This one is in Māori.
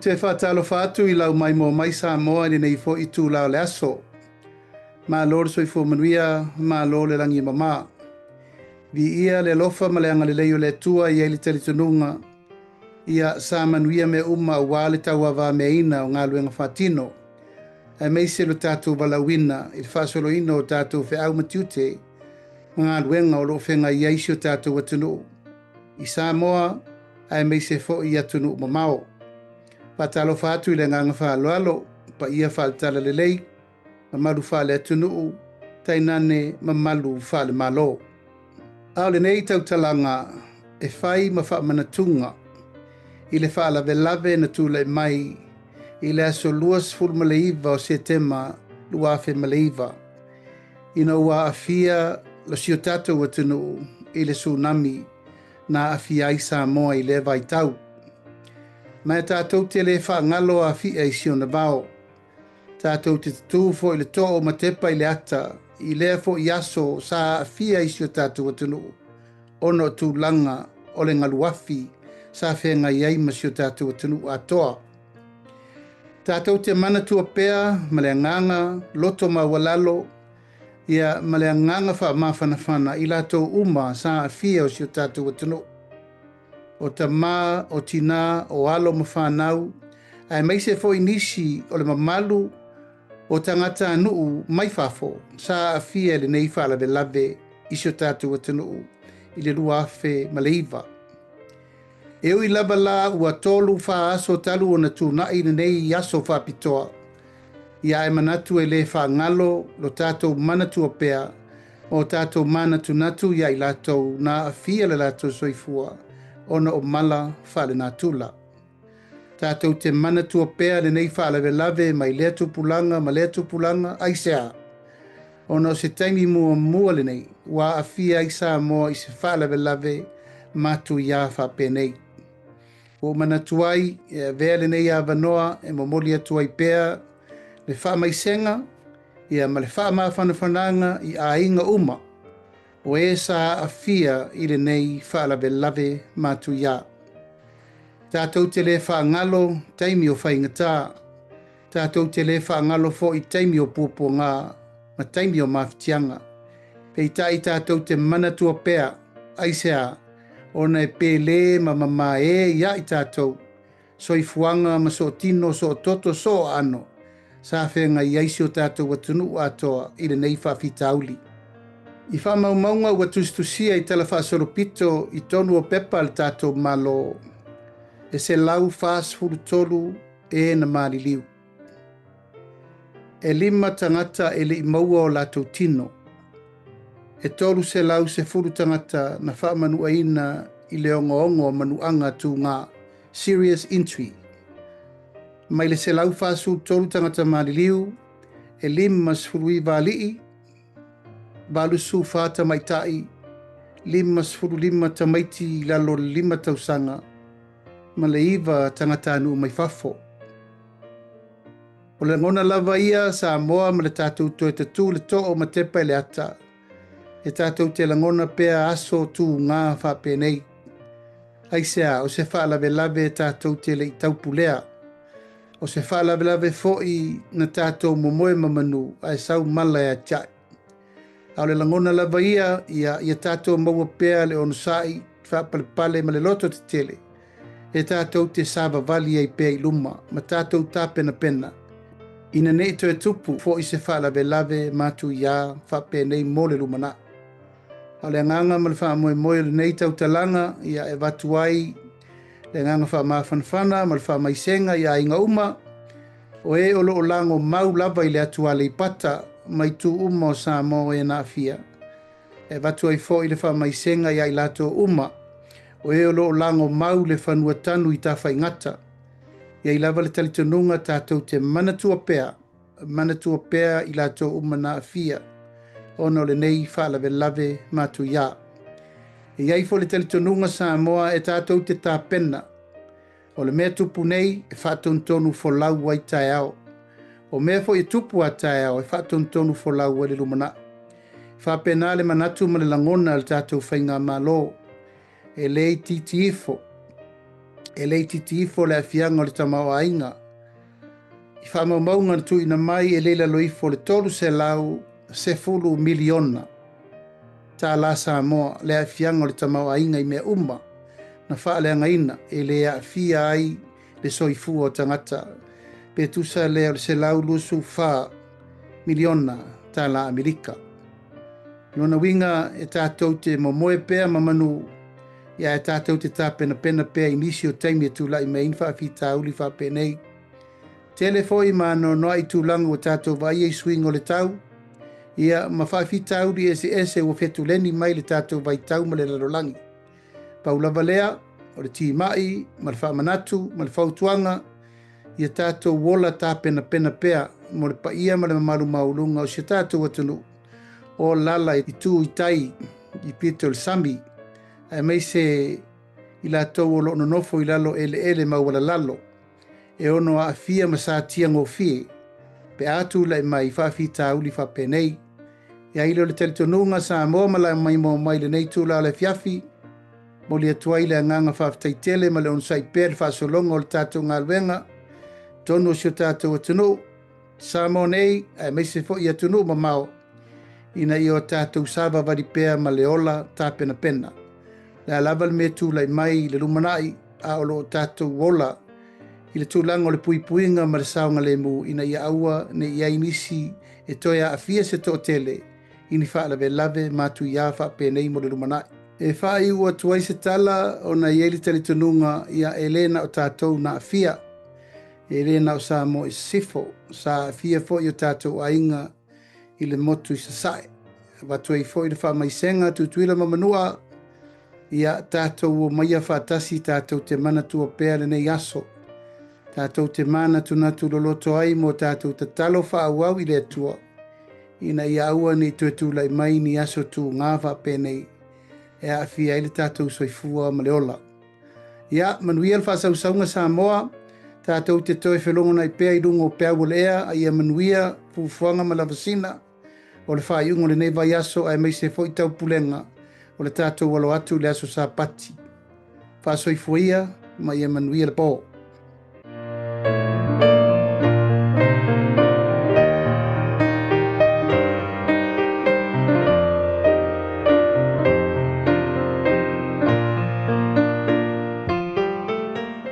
te whātalo whātu I lau mai mō mai sā moa ni nei fo I tū lau le aso. Mā lor soi fo manuia, mā lor le rangi mamā. Vi ia le lofa ma le anga le leio le tua I ele tali tununga. Ia sā manuia me uma wā le taua wā me ina o ngā luenga whātino. E meise lo tātou balawina I le whāsolo ino o tātou whi au matiute. Ngā luenga o lo whenga I aisi o tātou atunu. I sā moa, ai meise fo I atunu mamao. Patalo fatu I le nganga whaaloalo, pa ia whaatala le lei, mamalu whaale atunu, tainane mamalu whaale malo. Ao le nei tau talanga, e whai ma wha manatunga, I le whaala velave na tūle mai, I le aso luas ful Maliliu o Setema, luafe Maliliu. Ina ua Aafia, lo sio tatou atunu, I le Sunami, na Aafia I Samoa I le vaitau. Mai tātou te le whaangalo Aafia I siona vao. Tātou te tū fo I le tō ma tepa I le ata, I lea fo I aso sa Aafia I sio tātou atunu. Ono tū langa o le ngaluafi sa whenga I ai ma sio tātou atunu atoa. Tātou te mana tua pea, ma le nganga, loto ma walalo, ia ma le nganga wha mawhanawhana I lātou uma sa Aafia o sio tātou atunu. O ta mā, o tina, o alo ma whanau, ai meise fo inisi o le mamalu, o tangata anuu mai whafo, sa Aafia le nei whala ve lave, isio tātou atanu, I le luafe Maliliu. Eo I lava la ua tolu wha aso talu o na tūnai le nei aso whapitoa. Ia e manatu e le wha ngalo, lo tātou manatua pea, o tātou manatu natu ia I lātou na Aafia le lātou soifua. Ona o mala whale nā tula. Tātou te mana tua pēa le nei whale lave mai lea tupulanga ma lea tupulanga aisea. Ona o se taimi mua le nei, wā Aafia I sā moa I se whale lave mātu ia whapēnei. O mana tuai, e vea le nei awanoa e momoli atuai pēa le wha mai senga, ia ma le wha maa whanawhananga I a inga uma. O e sa Aafia I le nei whaalawe lave mātu ia. Tātou te le whaangalo taimi o whaingatā. Tātou te le whaangalo fo I taimi o pūpō ngā, ma taimi o mawhitianga. Pei tai tātou te manatua pēa, aisea, ona e pēle ma mama e ia I tātou. So I fuanga ma so tino, so toto, so ano. Sa whenga I aisi o tātou atunu atoa I le nei whawhitauli. I wha maumaunga ua tustusia I tala whasoropito I tonu o pepa al tātou malo. E se lau whaas furu tolu e na Maliliu. E lima tangata e li maua o Latou tino. E tolu se lau se furu tangata na wha manu aina I le ongo manuanga tu ngā serious entry. Mai le se lau whaas furu tolu tangata Maliliu, e lima sfuru I vālii, Balu su fata maitai, lima sfuru lima tamaiti lalo lima tausanga, Maliliu tangata anu mai fafo. O le ngona lava ia sa moa ma le tātou toe tatu le to o matepa I le ata. E tātou te langona pea aso tu ngā whapēnei. Aisea, o se whaalawe lave tātou te le I taupulea. O se whaalawe lave foi na tātou momoe mamanu ai sau mala e chai. Au le langona lava ia tātou maua pēa le onusai, whapalepale ma le loto te tele. E tātou te sāwa vali ai pēa I luma, ma tātou tā pena pena. Ina nei to e tupu, fo I se whaalawe lave mātu ia whapēnei mo le lumana. Au le nganga ma le wha moe le nei tau talanga, ia e watu ai, le nganga wha mawhanwhana, ma le wha maisenga ia inga uma, o e olo o lango mau lava I le atua le ipata, mai tu uma o Samoa e na Aafia. E watu ai fo I le wha mai senga ia I Latou uma, o e olo o lango mau le whanua tanu I ta whaingata. Ia I lava le talitonunga tātou te manatua pēa I Latou uma na Aafia, ono le nei whaalawe lave mātu ia. E iai fo le talitonunga Samoa e tātou te tāpena, o le mea tupu nei e whātontonu fo lau wai tai ao. O mea fo I tupu a tae au e whātontonu fo lau le lumana. Whāpena le manatu ma le langona le tātou whainga malo. E lei titi ifo. e lei titifo le afianga o le tamau ainga. I whamaumaunga tu ina mai e leila loifo le tolu se lau se fulu miliona. Tā la Samoa le afianga o le tamau ainga I mea uma. Na wha le angaina e le afia ai le soifu o tangata. Pe tusa le se lau lusu wha miliona tā la Amerika. Nona winga e tātou te momoe pēr mamanu ia e tātou te tā pena pēr inisi o taimi e tūla I mea inwha a whita uli wha pēnei. Telefoi ma no noa I tūlangu o tātou vai e swing o le tau. Ia ma wha whita uli ese o whetu leni mai le tātou vai tau ma le larolangi. Paulava lea o le ti mai, ma le wha manatu, ma le whautuanga. Ia tātou wola tā pena pēr mo le paia ma le mamaru maulunga o se tātou atunu. O lala I tū I tai I pito le sami. E mei se I Latou o lo nofo I lalo ele mawala lalo. E ono Aafia ma sa tia ngofie. Pe atu lai mai whawhita uli whapenei. Ia ilo le teletonunga sa moa mala mai mo mai le nei tūla le fiafi. Mo le atuai le nganga whawhitaitele ma le onsai per whasolonga o le tātou ngalwenga. Tono si o tātou atunu. Sa mo nei, e mei se fo I atunu ma mao. Ina I o tātou sava varipea ma le ola tā pena. Le alava le me tūlai mai le lumanai a o lo tātou ola. I le tūlanga o le puipuinga ma le saonga le mu ina I aua ne I ainisi e toia Aafia se to tele. Ini wha lave matu ia wha penei mo le lumanai. E wha I ua tuai se tala o na ieli tali tununga ia Elena o tātou na Aafia. Elena o sa mo I sifo. Sa Aafia fo I o tātou ainga I le motu I sasae. Watuai fo I le wha maisenga tutuila mamanua. Ia tātou o maia whatasi tātou te mana tua pēr nei aso. Tātou te mana tunatu loloto ai mo tātou te talo whaauau I le atua. Ina ia aua ni tuetulai mai ni aso tu ngāwa pēnei. E Aafia I le tātou soifua ma le ola. Ia manuia le whasausaunga Samoa. Tātou te toi whelonga nei pēr I rungo pēr o le ea. Ia manuia fufuanga ma lavasina. O le whaiungo le nei vai aso ai mai se fo I tau pulenga. O le tātou walo atu le aso sa pati. Whasoifuia ma ia manuia le pō.